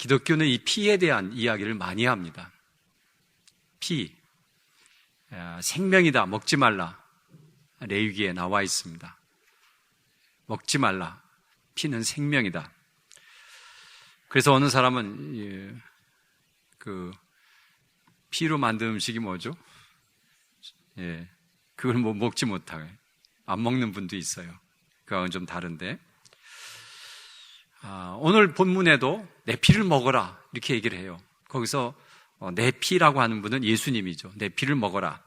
기독교는 이 피에 대한 이야기를 많이 합니다. 피, 생명이다, 먹지 말라. 레위기에 나와 있습니다. 먹지 말라. 피는 생명이다. 그래서 어느 사람은 피로 만든 음식이 뭐죠? 그걸 먹지 못하게 안 먹는 분도 있어요. 그거는 좀 다른데, 오늘 본문에도 내 피를 먹어라 이렇게 얘기를 해요. 거기서 내 피라고 하는 분은 예수님이죠. 내 피를 먹어라.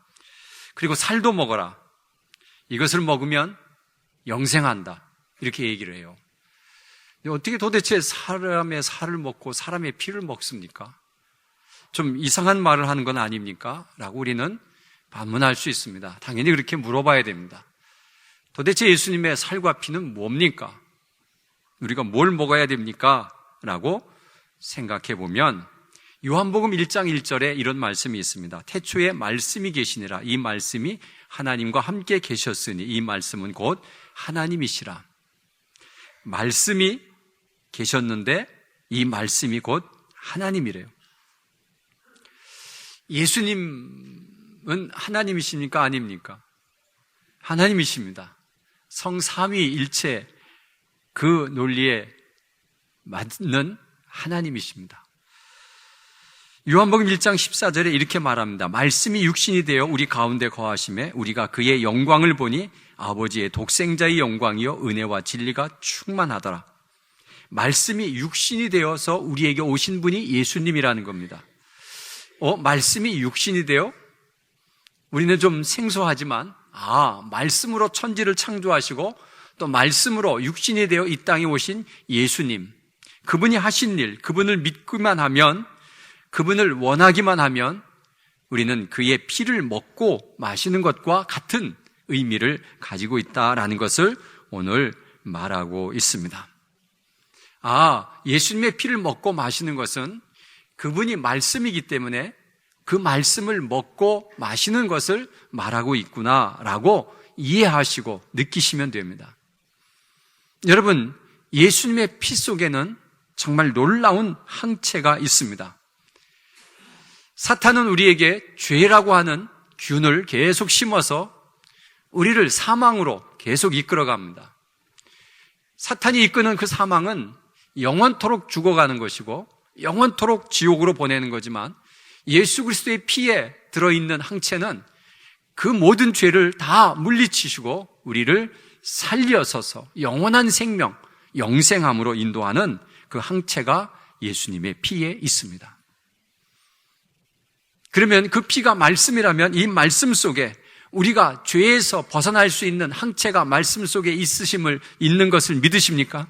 그리고 살도 먹어라. 이것을 먹으면 영생한다 이렇게 얘기를 해요. 어떻게 도대체 사람의 살을 먹고 사람의 피를 먹습니까? 좀 이상한 말을 하는 건 아닙니까? 라고 우리는 반문할 수 있습니다. 당연히 그렇게 물어봐야 됩니다. 도대체 예수님의 살과 피는 뭡니까? 우리가 뭘 먹어야 됩니까? 라고 생각해 보면 요한복음 1장 1절에 이런 말씀이 있습니다. 태초에 말씀이 계시니라. 이 말씀이 하나님과 함께 계셨으니 이 말씀은 곧 하나님이시라. 말씀이 계셨는데 이 말씀이 곧 하나님이래요. 예수님은 하나님이십니까? 아닙니까? 하나님이십니다. 성삼위일체 그 논리에 맞는 하나님이십니다. 요한복음 1장 14절에 이렇게 말합니다. 말씀이 육신이 되어 우리 가운데 거하심에 우리가 그의 영광을 보니 아버지의 독생자의 영광이요 은혜와 진리가 충만하더라. 말씀이 육신이 되어서 우리에게 오신 분이 예수님이라는 겁니다. 말씀이 육신이 되어? 우리는 좀 생소하지만 말씀으로 천지를 창조하시고 또 말씀으로 육신이 되어 이 땅에 오신 예수님, 그분이 하신 일, 그분을 믿기만 하면, 그분을 원하기만 하면 우리는 그의 피를 먹고 마시는 것과 같은 의미를 가지고 있다라는 것을 오늘 말하고 있습니다. 예수님의 피를 먹고 마시는 것은 그분이 말씀이기 때문에 그 말씀을 먹고 마시는 것을 말하고 있구나라고 이해하시고 느끼시면 됩니다. 여러분, 예수님의 피 속에는 정말 놀라운 항체가 있습니다. 사탄은 우리에게 죄라고 하는 균을 계속 심어서 우리를 사망으로 계속 이끌어갑니다. 사탄이 이끄는 그 사망은 영원토록 죽어가는 것이고 영원토록 지옥으로 보내는 거지만 예수 그리스도의 피에 들어있는 항체는 그 모든 죄를 다 물리치시고 우리를 살려서서 영원한 생명, 영생함으로 인도하는 그 항체가 예수님의 피에 있습니다. 그러면 그 피가 말씀이라면 이 말씀 속에 우리가 죄에서 벗어날 수 있는 항체가 말씀 속에 있는 것을 믿으십니까?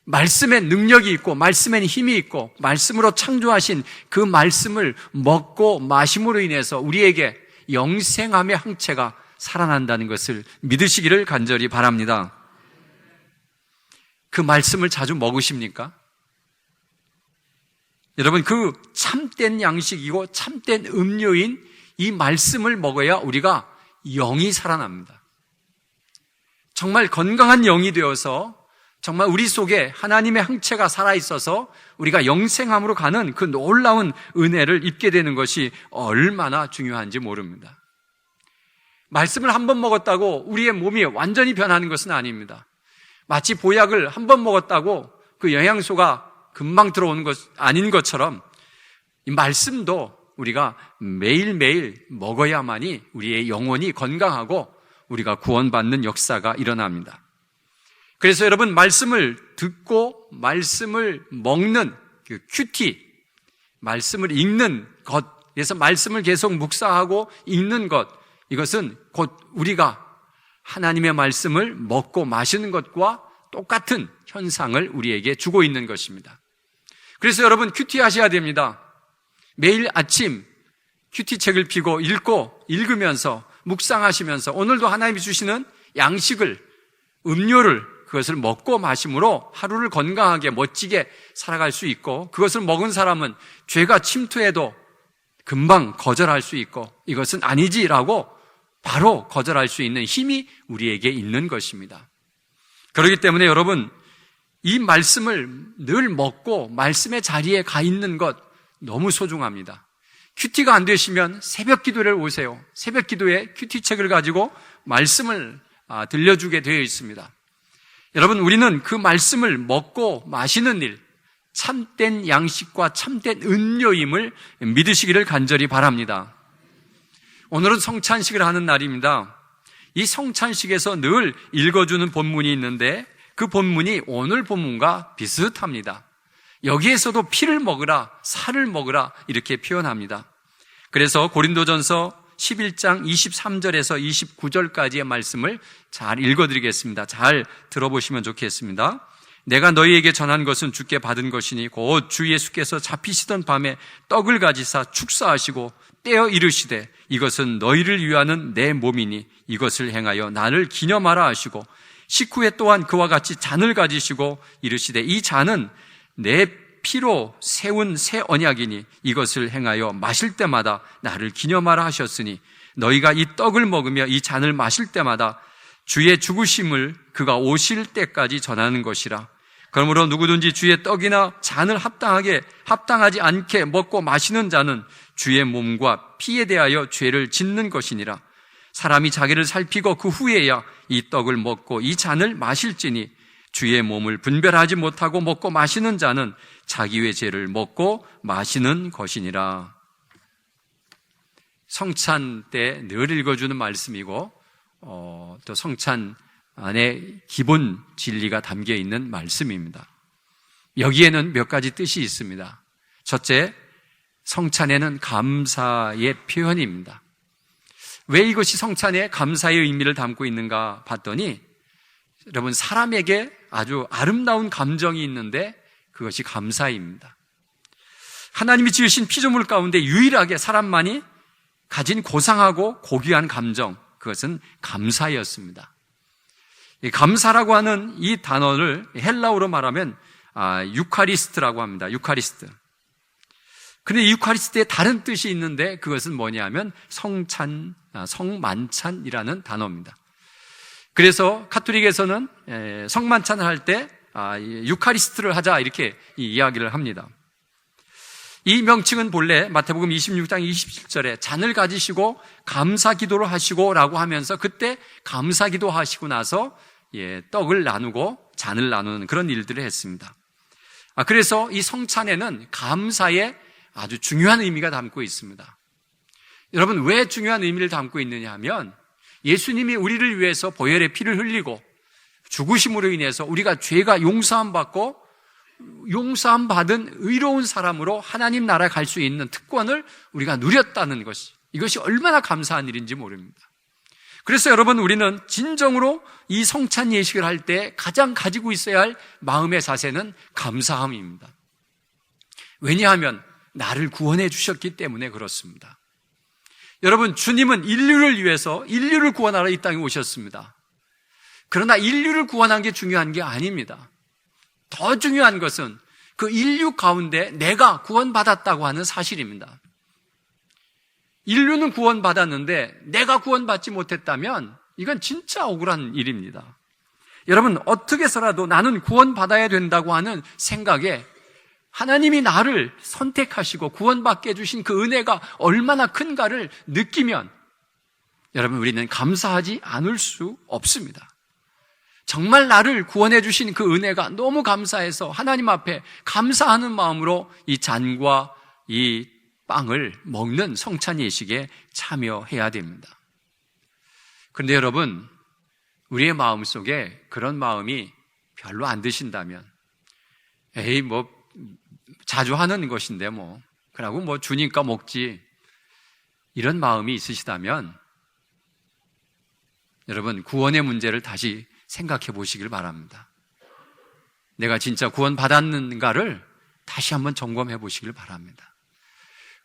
말씀에 능력이 있고 말씀에 힘이 있고 말씀으로 창조하신 그 말씀을 먹고 마심으로 인해서 우리에게 영생함의 항체가 살아난다는 것을 믿으시기를 간절히 바랍니다. 그 말씀을 자주 먹으십니까? 여러분, 그 참된 양식이고 참된 음료인 이 말씀을 먹어야 우리가 영이 살아납니다. 정말 건강한 영이 되어서 정말 우리 속에 하나님의 항체가 살아있어서 우리가 영생함으로 가는 그 놀라운 은혜를 입게 되는 것이 얼마나 중요한지 모릅니다. 말씀을 한 번 먹었다고 우리의 몸이 완전히 변하는 것은 아닙니다. 마치 보약을 한 번 먹었다고 그 영양소가 금방 들어오는 것 아닌 것처럼 이 말씀도 우리가 매일매일 먹어야만이 우리의 영혼이 건강하고 우리가 구원받는 역사가 일어납니다. 그래서 여러분, 말씀을 듣고 말씀을 먹는 그 큐티, 말씀을 읽는 것, 그래서 말씀을 계속 묵상하고 읽는 것, 이것은 곧 우리가 하나님의 말씀을 먹고 마시는 것과 똑같은 현상을 우리에게 주고 있는 것입니다. 그래서 여러분, 큐티 하셔야 됩니다. 매일 아침 큐티 책을 펴고 읽으면서 묵상하시면서 오늘도 하나님이 주시는 양식을, 음료를, 그것을 먹고 마심으로 하루를 건강하게 멋지게 살아갈 수 있고, 그것을 먹은 사람은 죄가 침투해도 금방 거절할 수 있고, 이것은 아니지라고 바로 거절할 수 있는 힘이 우리에게 있는 것입니다. 그렇기 때문에 여러분, 이 말씀을 늘 먹고 말씀의 자리에 가 있는 것 너무 소중합니다. 큐티가 안 되시면 새벽 기도를 오세요. 새벽 기도에 큐티 책을 가지고 말씀을 들려주게 되어 있습니다. 여러분, 우리는 그 말씀을 먹고 마시는 일, 참된 양식과 참된 음료임을 믿으시기를 간절히 바랍니다. 오늘은 성찬식을 하는 날입니다. 이 성찬식에서 늘 읽어주는 본문이 있는데 그 본문이 오늘 본문과 비슷합니다. 여기에서도 피를 먹으라, 살을 먹으라 이렇게 표현합니다. 그래서 고린도전서 11장 23절에서 29절까지의 말씀을 잘 읽어드리겠습니다. 잘 들어보시면 좋겠습니다. 내가 너희에게 전한 것은 주께 받은 것이니 곧 주 예수께서 잡히시던 밤에 떡을 가지사 축사하시고 떼어 이르시되 이것은 너희를 위하는 내 몸이니 이것을 행하여 나를 기념하라 하시고 식후에 또한 그와 같이 잔을 가지시고 이르시되 이 잔은 내 피로 세운 새 언약이니 이것을 행하여 마실 때마다 나를 기념하라 하셨으니 너희가 이 떡을 먹으며 이 잔을 마실 때마다 주의 죽으심을 그가 오실 때까지 전하는 것이라. 그러므로 누구든지 주의 떡이나 잔을 합당하지 않게 먹고 마시는 자는 주의 몸과 피에 대하여 죄를 짓는 것이니라. 사람이 자기를 살피고 그 후에야 이 떡을 먹고 이 잔을 마실지니 주의 몸을 분별하지 못하고 먹고 마시는 자는 자기의 죄를 먹고 마시는 것이니라. 성찬 때 늘 읽어주는 말씀이고 또 성찬 안에 기본 진리가 담겨 있는 말씀입니다. 여기에는 몇 가지 뜻이 있습니다. 첫째, 성찬에는 감사의 표현입니다. 왜 이것이 성찬에 감사의 의미를 담고 있는가 봤더니 여러분, 사람에게 아주 아름다운 감정이 있는데 그것이 감사입니다. 하나님이 지으신 피조물 가운데 유일하게 사람만이 가진 고상하고 고귀한 감정, 그것은 감사였습니다. 이 감사라고 하는 이 단어를 헬라어로 말하면 유카리스트라고 합니다. 유카리스트. 그런데 유카리스트에 다른 뜻이 있는데 그것은 뭐냐면 성찬, 성만찬이라는 단어입니다. 그래서 카톨릭에서는 성만찬을 할 때 유카리스트를 하자 이렇게 이야기를 합니다. 이 명칭은 본래 마태복음 26장 27절에 잔을 가지시고 감사 기도를 하시고 라고 하면서 그때 감사 기도 하시고 나서 떡을 나누고 잔을 나누는 그런 일들을 했습니다. 그래서 이 성찬에는 감사의 아주 중요한 의미가 담고 있습니다. 여러분, 왜 중요한 의미를 담고 있느냐 하면 예수님이 우리를 위해서 보혈의 피를 흘리고 죽으심으로 인해서 우리가 죄가 용서함 받고 용서함 받은 의로운 사람으로 하나님 나라에 갈 수 있는 특권을 우리가 누렸다는 것이, 이것이 얼마나 감사한 일인지 모릅니다. 그래서 여러분, 우리는 진정으로 이 성찬 예식을 할 때 가장 가지고 있어야 할 마음의 자세는 감사함입니다. 왜냐하면 나를 구원해 주셨기 때문에 그렇습니다. 여러분, 주님은 인류를 위해서 인류를 구원하러 이 땅에 오셨습니다. 그러나 인류를 구원한 게 중요한 게 아닙니다. 더 중요한 것은 그 인류 가운데 내가 구원받았다고 하는 사실입니다. 인류는 구원받았는데 내가 구원받지 못했다면 이건 진짜 억울한 일입니다. 여러분, 어떻게 해서라도 나는 구원받아야 된다고 하는 생각에 하나님이 나를 선택하시고 구원받게 해주신 그 은혜가 얼마나 큰가를 느끼면 여러분, 우리는 감사하지 않을 수 없습니다. 정말 나를 구원해 주신 그 은혜가 너무 감사해서 하나님 앞에 감사하는 마음으로 이 잔과 이 빵을 먹는 성찬 예식에 참여해야 됩니다. 그런데 여러분, 우리의 마음속에 그런 마음이 별로 안 드신다면 자주 하는 것인데 그러고 주니까 먹지, 이런 마음이 있으시다면 여러분, 구원의 문제를 다시 생각해 보시길 바랍니다. 내가 진짜 구원받았는가를 다시 한번 점검해 보시길 바랍니다.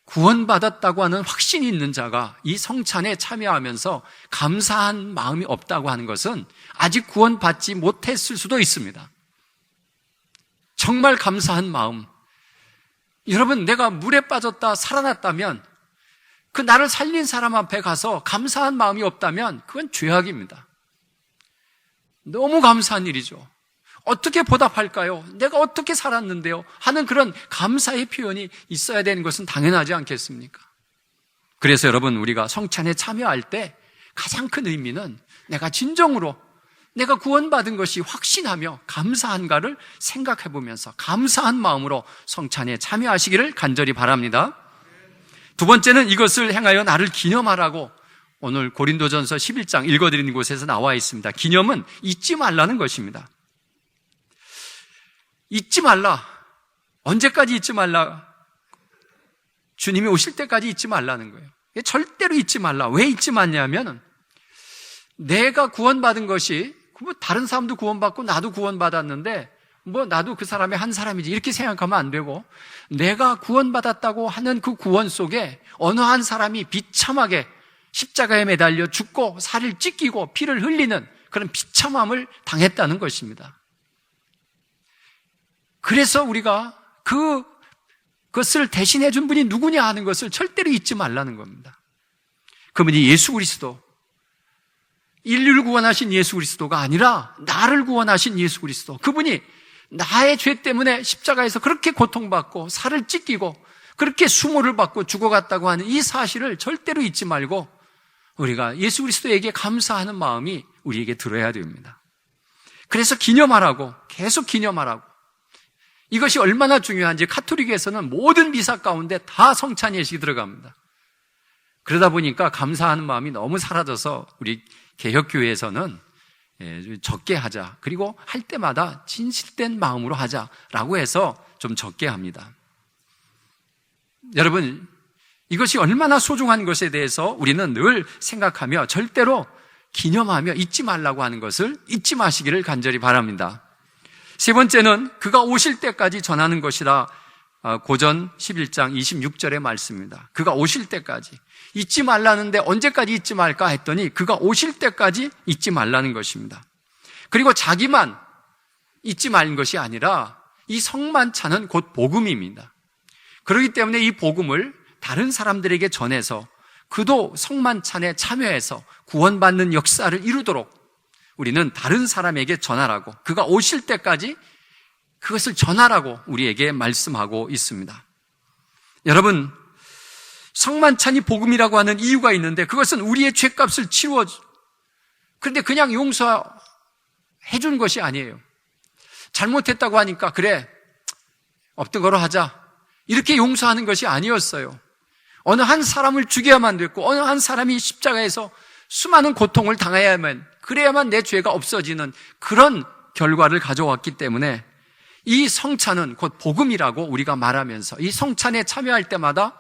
구원받았다고 하는 확신이 있는 자가 이 성찬에 참여하면서 감사한 마음이 없다고 하는 것은 아직 구원받지 못했을 수도 있습니다. 정말 감사한 마음. 여러분, 내가 물에 빠졌다 살아났다면, 그 나를 살린 사람 앞에 가서 감사한 마음이 없다면 그건 죄악입니다. 너무 감사한 일이죠. 어떻게 보답할까요? 내가 어떻게 살았는데요? 하는 그런 감사의 표현이 있어야 되는 것은 당연하지 않겠습니까? 그래서 여러분, 우리가 성찬에 참여할 때 가장 큰 의미는 내가 진정으로 내가 구원받은 것이 확신하며 감사한가를 생각해 보면서 감사한 마음으로 성찬에 참여하시기를 간절히 바랍니다. 두 번째는 이것을 행하여 나를 기념하라고 오늘 고린도전서 11장 읽어드리는 곳에서 나와 있습니다. 기념은 잊지 말라는 것입니다. 잊지 말라. 언제까지 잊지 말라? 주님이 오실 때까지 잊지 말라는 거예요. 절대로 잊지 말라. 왜 잊지 말냐면 내가 구원받은 것이 다른 사람도 구원받고 나도 구원받았는데 나도 그 사람의 한 사람이지 이렇게 생각하면 안 되고, 내가 구원받았다고 하는 그 구원 속에 어느 한 사람이 비참하게 십자가에 매달려 죽고 살을 찢기고 피를 흘리는 그런 비참함을 당했다는 것입니다. 그래서 우리가 그것을 대신해 준 분이 누구냐 하는 것을 절대로 잊지 말라는 겁니다. 그분이 예수 그리스도, 인류를 구원하신 예수 그리스도가 아니라 나를 구원하신 예수 그리스도, 그분이 나의 죄 때문에 십자가에서 그렇게 고통받고 살을 찢기고 그렇게 수모를 받고 죽어갔다고 하는 이 사실을 절대로 잊지 말고 우리가 예수 그리스도에게 감사하는 마음이 우리에게 들어야 됩니다. 그래서 기념하라고, 계속 기념하라고. 이것이 얼마나 중요한지 카톨릭에서는 모든 미사 가운데 다 성찬 예식이 들어갑니다. 그러다 보니까 감사하는 마음이 너무 사라져서 우리 개혁교회에서는 적게 하자, 그리고 할 때마다 진실된 마음으로 하자라고 해서 좀 적게 합니다. 여러분, 이것이 얼마나 소중한 것에 대해서 우리는 늘 생각하며 절대로 기념하며 잊지 말라고 하는 것을 잊지 마시기를 간절히 바랍니다. 세 번째는 그가 오실 때까지 전하는 것이라, 고전 11장 26절의 말씀입니다. 그가 오실 때까지. 잊지 말라는데 언제까지 잊지 말까 했더니 그가 오실 때까지 잊지 말라는 것입니다. 그리고 자기만 잊지 말는 것이 아니라 이 성만찬은 곧 복음입니다. 그렇기 때문에 이 복음을 다른 사람들에게 전해서 그도 성만찬에 참여해서 구원받는 역사를 이루도록 우리는 다른 사람에게 전하라고, 그가 오실 때까지 그것을 전하라고 우리에게 말씀하고 있습니다. 여러분, 성만찬이 복음이라고 하는 이유가 있는데 그것은 우리의 죄값을 치루어, 그런데 그냥 용서해 주는 것이 아니에요. 잘못했다고 하니까 그래, 엎드 걸어 하자, 이렇게 용서하는 것이 아니었어요. 어느 한 사람을 죽여야만 됐고 어느 한 사람이 십자가에서 수많은 고통을 당해야만, 그래야만 내 죄가 없어지는 그런 결과를 가져왔기 때문에 이 성찬은 곧 복음이라고 우리가 말하면서 이 성찬에 참여할 때마다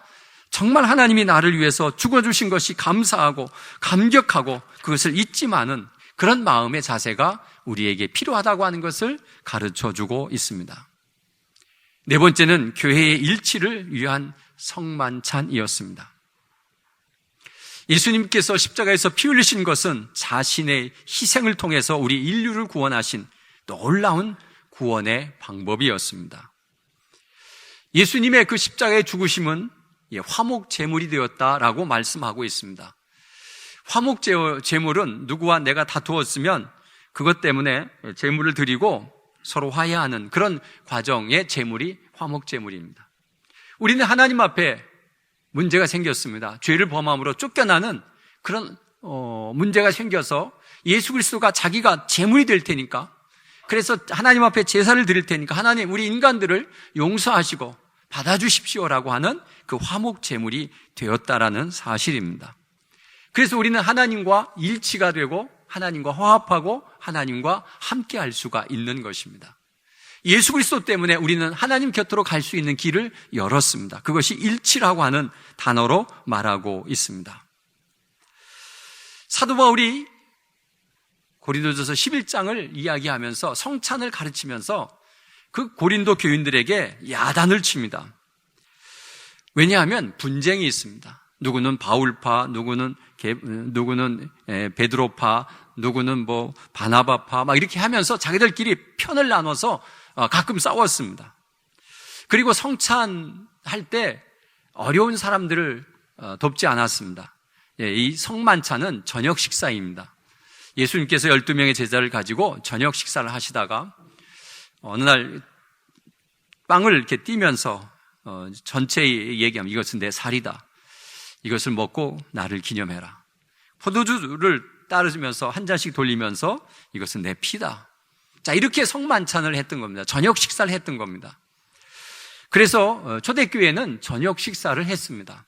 정말 하나님이 나를 위해서 죽어주신 것이 감사하고 감격하고 그것을 잊지 마는 그런 마음의 자세가 우리에게 필요하다고 하는 것을 가르쳐주고 있습니다. 네 번째는 교회의 일치를 위한 성만찬이었습니다. 예수님께서 십자가에서 피 흘리신 것은 자신의 희생을 통해서 우리 인류를 구원하신 놀라운 구원의 방법이었습니다. 예수님의 그 십자가의 죽으심은 화목 제물이 되었다라고 말씀하고 있습니다. 화목 제물은 누구와 내가 다투었으면 그것 때문에 제물을 드리고 서로 화해하는 그런 과정의 제물이 화목 제물입니다. 우리는 하나님 앞에 문제가 생겼습니다. 죄를 범함으로 쫓겨나는 그런 문제가 생겨서 예수 그리스도가 자기가 제물이 될 테니까, 그래서 하나님 앞에 제사를 드릴 테니까 하나님 우리 인간들을 용서하시고 받아주십시오라고 하는 그 화목 제물이 되었다라는 사실입니다. 그래서 우리는 하나님과 일치가 되고 하나님과 화합하고 하나님과 함께 할 수가 있는 것입니다. 예수 그리스도 때문에 우리는 하나님 곁으로 갈 수 있는 길을 열었습니다. 그것이 일치라고 하는 단어로 말하고 있습니다. 사도 바울이 고린도전서 11장을 이야기하면서 성찬을 가르치면서 그 고린도 교인들에게 야단을 칩니다. 왜냐하면 분쟁이 있습니다. 누구는 바울파, 누구는 베드로파, 누구는 바나바파 막 이렇게 하면서 자기들끼리 편을 나눠서 가끔 싸웠습니다. 그리고 성찬할 때 어려운 사람들을 돕지 않았습니다. 이 성만찬은 저녁 식사입니다. 예수님께서 12명의 제자를 가지고 저녁 식사를 하시다가 어느 날 빵을 이렇게 띄면서 전체에 얘기하면 이것은 내 살이다. 이것을 먹고 나를 기념해라. 포도주를 따르면서 한 잔씩 돌리면서 이것은 내 피다. 자, 이렇게 성만찬을 했던 겁니다. 저녁 식사를 했던 겁니다. 그래서 초대교회는 저녁 식사를 했습니다.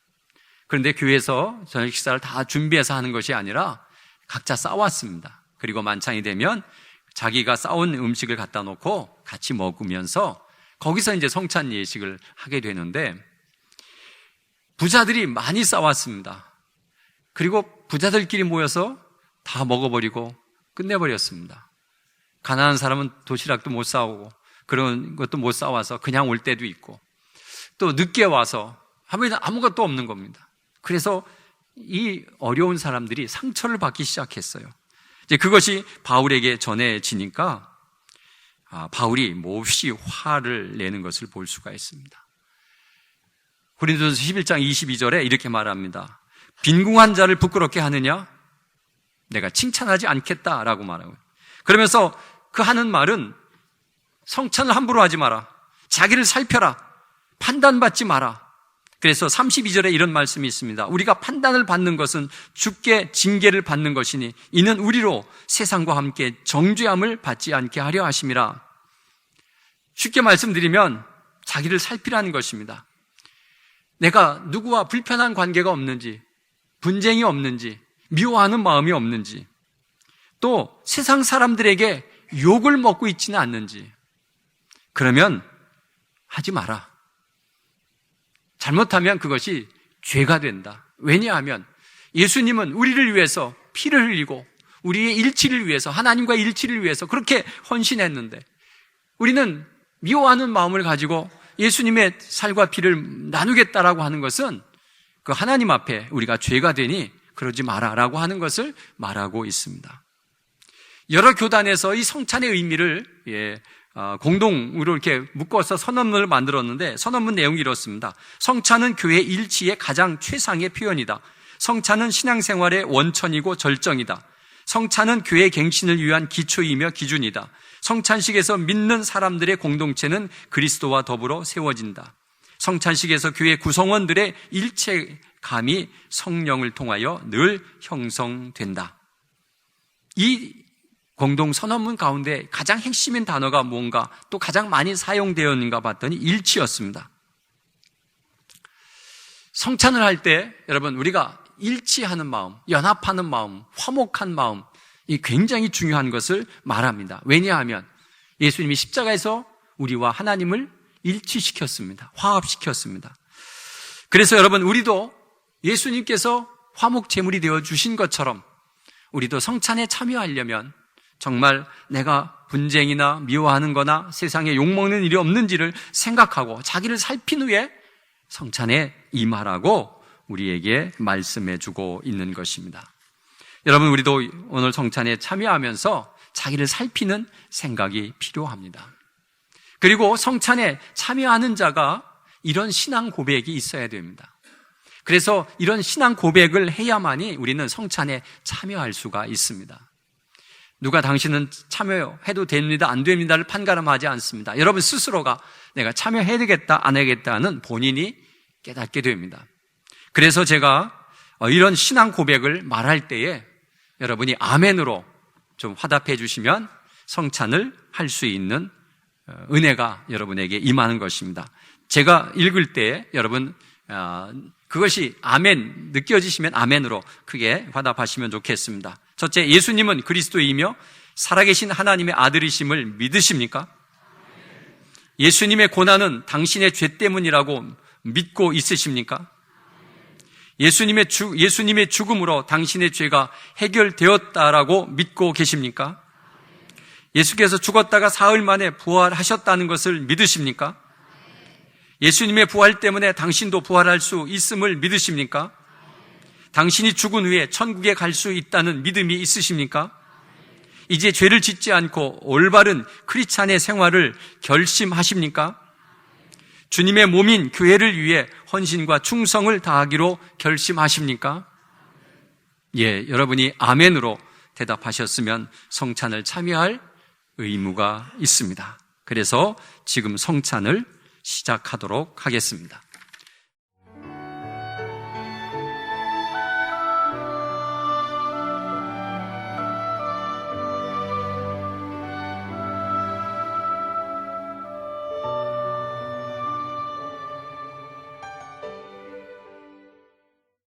그런데 교회에서 저녁 식사를 다 준비해서 하는 것이 아니라 각자 싸왔습니다. 그리고 만찬이 되면 자기가 싸온 음식을 갖다 놓고 같이 먹으면서 거기서 이제 성찬 예식을 하게 되는데, 부자들이 많이 싸왔습니다. 그리고 부자들끼리 모여서 다 먹어버리고 끝내버렸습니다. 가난한 사람은 도시락도 못 싸오고 그런 것도 못 싸와서 그냥 올 때도 있고, 또 늦게 와서 하면 아무것도 없는 겁니다. 그래서 이 어려운 사람들이 상처를 받기 시작했어요. 이제 그것이 바울에게 전해지니까 바울이 몹시 화를 내는 것을 볼 수가 있습니다. 고린도전서 11장 22절에 이렇게 말합니다. 빈궁한 자를 부끄럽게 하느냐? 내가 칭찬하지 않겠다라고 말하고, 그러면서 그 하는 말은 성찬을 함부로 하지 마라. 자기를 살펴라. 판단받지 마라. 그래서 32절에 이런 말씀이 있습니다. 우리가 판단을 받는 것은 주께 징계를 받는 것이니 이는 우리로 세상과 함께 정죄함을 받지 않게 하려 하심이라. 쉽게 말씀드리면 자기를 살피라는 것입니다. 내가 누구와 불편한 관계가 없는지, 분쟁이 없는지, 미워하는 마음이 없는지, 또 세상 사람들에게 욕을 먹고 있지는 않는지, 그러면 하지 마라. 잘못하면 그것이 죄가 된다. 왜냐하면 예수님은 우리를 위해서 피를 흘리고 우리의 일치를 위해서, 하나님과 일치를 위해서 그렇게 헌신했는데, 우리는 미워하는 마음을 가지고 예수님의 살과 피를 나누겠다라고 하는 것은 그 하나님 앞에 우리가 죄가 되니 그러지 마라라고 하는 것을 말하고 있습니다. 여러 교단에서 이 성찬의 의미를 공동으로 이렇게 묶어서 선언문을 만들었는데, 선언문 내용이 이렇습니다. 성찬은 교회 일치의 가장 최상의 표현이다. 성찬은 신앙생활의 원천이고 절정이다. 성찬은 교회 갱신을 위한 기초이며 기준이다. 성찬식에서 믿는 사람들의 공동체는 그리스도와 더불어 세워진다. 성찬식에서 교회 구성원들의 일체감이 성령을 통하여 늘 형성된다. 이 공동선언문 가운데 가장 핵심인 단어가 뭔가, 또 가장 많이 사용되었는가 봤더니 일치였습니다. 성찬을 할 때 여러분, 우리가 일치하는 마음, 연합하는 마음, 화목한 마음, 이 굉장히 중요한 것을 말합니다. 왜냐하면 예수님이 십자가에서 우리와 하나님을 일치시켰습니다. 화합시켰습니다. 그래서 여러분, 우리도 예수님께서 화목 제물이 되어 주신 것처럼 우리도 성찬에 참여하려면 정말 내가 분쟁이나 미워하는 거나 세상에 욕먹는 일이 없는지를 생각하고 자기를 살핀 후에 성찬에 임하라고 우리에게 말씀해 주고 있는 것입니다. 여러분, 우리도 오늘 성찬에 참여하면서 자기를 살피는 생각이 필요합니다. 그리고 성찬에 참여하는 자가 이런 신앙 고백이 있어야 됩니다. 그래서 이런 신앙 고백을 해야만이 우리는 성찬에 참여할 수가 있습니다. 누가 당신은 참여해도 됩니다, 안 됩니다를 판가름하지 않습니다. 여러분 스스로가 내가 참여해야 되겠다, 안 해야겠다는 본인이 깨닫게 됩니다. 그래서 제가 이런 신앙 고백을 말할 때에 여러분이 아멘으로 좀 화답해 주시면 성찬을 할 수 있는 은혜가 여러분에게 임하는 것입니다. 제가 읽을 때 여러분 그것이 아멘 느껴지시면 아멘으로 크게 화답하시면 좋겠습니다. 첫째, 예수님은 그리스도이며 살아계신 하나님의 아들이심을 믿으십니까? 예수님의 고난은 당신의 죄 때문이라고 믿고 있으십니까? 예수님의 죽음으로 당신의 죄가 해결되었다라고 믿고 계십니까? 예수께서 죽었다가 사흘 만에 부활하셨다는 것을 믿으십니까? 예수님의 부활 때문에 당신도 부활할 수 있음을 믿으십니까? 당신이 죽은 후에 천국에 갈 수 있다는 믿음이 있으십니까? 이제 죄를 짓지 않고 올바른 크리스찬의 생활을 결심하십니까? 주님의 몸인 교회를 위해 헌신과 충성을 다하기로 결심하십니까? 예, 여러분이 아멘으로 대답하셨으면 성찬을 참여할 의무가 있습니다. 그래서 지금 성찬을 시작하도록 하겠습니다.